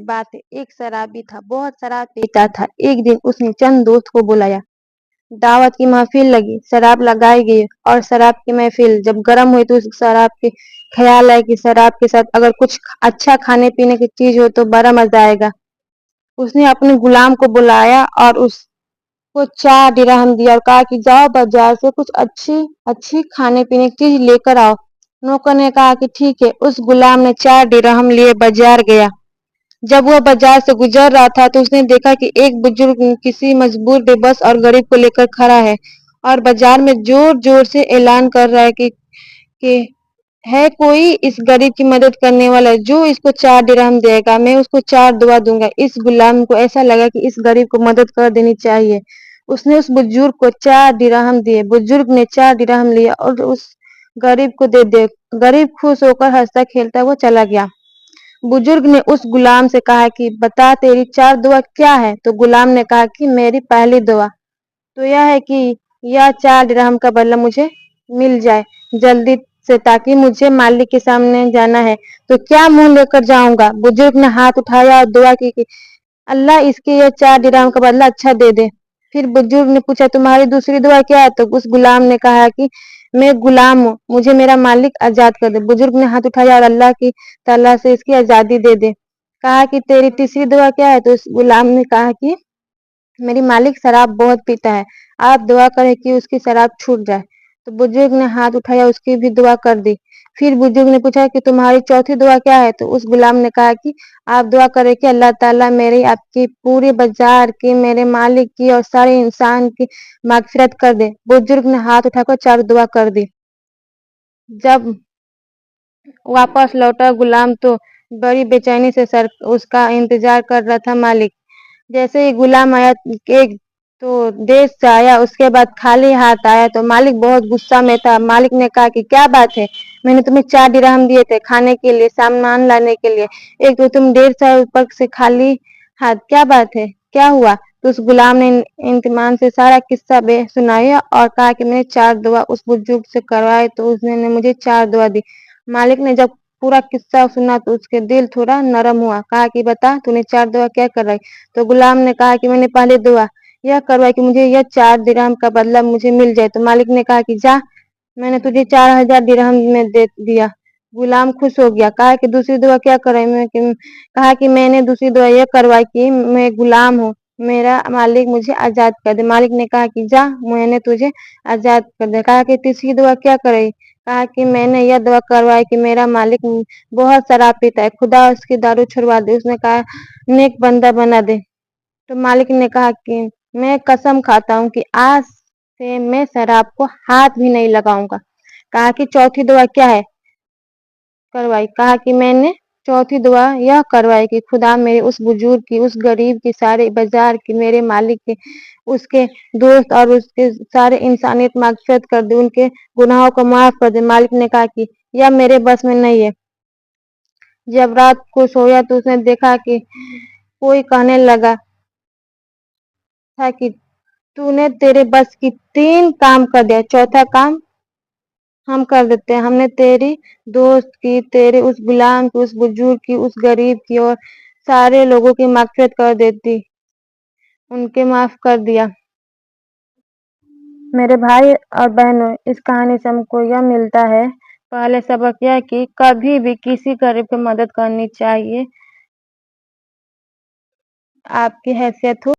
बात है, एक शराबी था, बहुत शराब पीता था। एक दिन उसने चंद दोस्त को बुलाया, दावत की महफिल लगी, शराब लगाई गई और शराब की महफिल जब गर्म हुई तो उस शराब के ख्याल आया कि शराब के साथ अगर कुछ अच्छा खाने पीने की चीज हो तो बड़ा मजा आएगा। उसने अपने गुलाम को बुलाया और उसको 4 दिरहम दिया और कहा कि जाओ बाजार से कुछ अच्छी अच्छी खाने पीने की चीज लेकर आओ। नौकर ने कहा कि ठीक है। उस गुलाम ने 4 दिरहम लिए बाजार गया। जब वह बाजार से गुजर रहा था तो उसने देखा कि एक बुजुर्ग किसी मजबूर, बेबस और गरीब को लेकर खड़ा है और बाजार में जोर जोर से ऐलान कर रहा है कि है कोई इस गरीब की मदद करने वाला जो इसको 4 दिरहम देगा, मैं उसको 4 दुआ दूंगा। इस गुलाम को ऐसा लगा कि इस गरीब को मदद कर देनी चाहिए। उसने उस बुजुर्ग को 4 दिरहम दिए। बुजुर्ग ने 4 दिरहम लिया और उस गरीब को दे दिए। गरीब खुश होकर हंसता खेलता वो चला गया। बुजुर्ग ने उस गुलाम से कहा कि बता तेरी 4 दुआ क्या है। तो गुलाम ने कहा कि मेरी पहली दुआ तो यह है कि यह 4 दिरहम का बदला मुझे मिल जाए जल्दी से, ताकि मुझे मालिक के सामने जाना है। तो क्या मुंह लेकर जाऊंगा। बुजुर्ग ने हाथ उठाया और दुआ की कि अल्लाह इसके ये 4 दिरहम का बदला अच्छा दे दे। फिर बुजुर्ग ने पूछा तुम्हारी दूसरी दुआ क्या है। तो उस गुलाम ने कहा कि मैं गुलाम हूँ, मुझे मेरा मालिक आजाद कर दे। बुजुर्ग ने हाथ उठाया और अल्लाह की ताला से इसकी आजादी दे दे। कहा कि तेरी तीसरी दुआ क्या है। तो उस गुलाम ने कहा कि मेरी मालिक शराब बहुत पीता है, आप दुआ करें कि उसकी शराब छूट जाए। तो बुजुर्ग ने हाथ उठाया, उसकी भी दुआ कर दी। फिर बुजुर्ग ने पूछा कि तुम्हारी चौथी दुआ क्या है। तो उस गुलाम ने कहा कि आप दुआ करें कि अल्लाह ताला मेरी, आपकी, पूरे बाजार की, मेरे मालिक की और सारे इंसान की मागफिरत कर दे। बुजुर्ग ने हाथ उठाकर 4 दुआ कर दी। जब वापस लौटा गुलाम तो बड़ी बेचैनी से सर उसका इंतजार कर रहा था मालिक। जैसे ही गुलाम आया, एक तो देश से आया, उसके बाद खाली हाथ आया तो मालिक बहुत गुस्सा में था। मालिक ने कहा कि क्या बात है, मैंने तुम्हें 4 दिरहम दिए थे खाने के लिए, सामान लाने के लिए, एक तो तुम देर से आए, ऊपर से खाली हाथ, क्या बात है, क्या हुआ। तो उस गुलाम ने इत्मीनान से सारा किस्सा बे सुनाया और कहा कि मैंने 4 दुआ उस बुजुर्ग से करवाए तो उसने मुझे 4 दुआ दी। मालिक ने जब पूरा किस्सा सुना तो उसके दिल थोड़ा नरम हुआ। कहा कि बता तूने 4 दुआ क्या करवाई। तो गुलाम ने कहा कि मैंने पहले दुआ यह करवाई कि मुझे यह 4 दिरहम का बदला मुझे मिल जाए। तो मालिक ने कहा कि जा, मैंने तुझे 4000 दिरहम में दे दिया। गुलाम खुश हो गया। कहा कि दूसरी दुआ क्या कराई। कहा कि मैंने दूसरी दुआ यह करवाई कि मैं गुलाम हूँ, मेरा मालिक मुझे आजाद कर दे। मालिक ने कहा कि जा, मैंने तुझे आजाद कर दिया। कहा कि तीसरी दुआ क्या कराई। कहा कि मैंने यह दुआ करवाई कि मेरा मालिक बहुत शराब पीता है, खुदा उसकी दारू छुड़वा दे। उसने कहा नेक बंदा बना दे। तो मालिक ने कहा कि मैं कसम खाता हूँ कि आज से मैं शराब को हाथ भी नहीं लगाऊंगा। कहा कि चौथी दुआ क्या है करवाई। कहा कि मैंने चौथी दुआ यह करवाई कि खुदा मेरे उस बुजुर्ग की, उस गरीब की, सारे बाजार की, मेरे मालिक के, उसके दोस्त और उसके सारे इंसानियत मागफिरत कर दे, उनके गुनाहों को माफ कर दे। मालिक ने कहा कि यह मेरे बस में नहीं है। जब रात को सोया तो उसने देखा कि कोई कहने लगा था कि तूने तेरे बस की 3 काम कर दिया, चौथा काम हम कर देते हैं। हमने तेरी दोस्त की, तेरे उस गुलाम की, उस बुजुर्ग की, उस गरीब की और सारे लोगों की मागफिरत कर देती, उनके माफ कर दिया। मेरे भाई और बहनों, इस कहानी से हमको यह मिलता है, पहले सबक यह कि कभी भी किसी गरीब की मदद करनी चाहिए, आपकी हैसियत हो।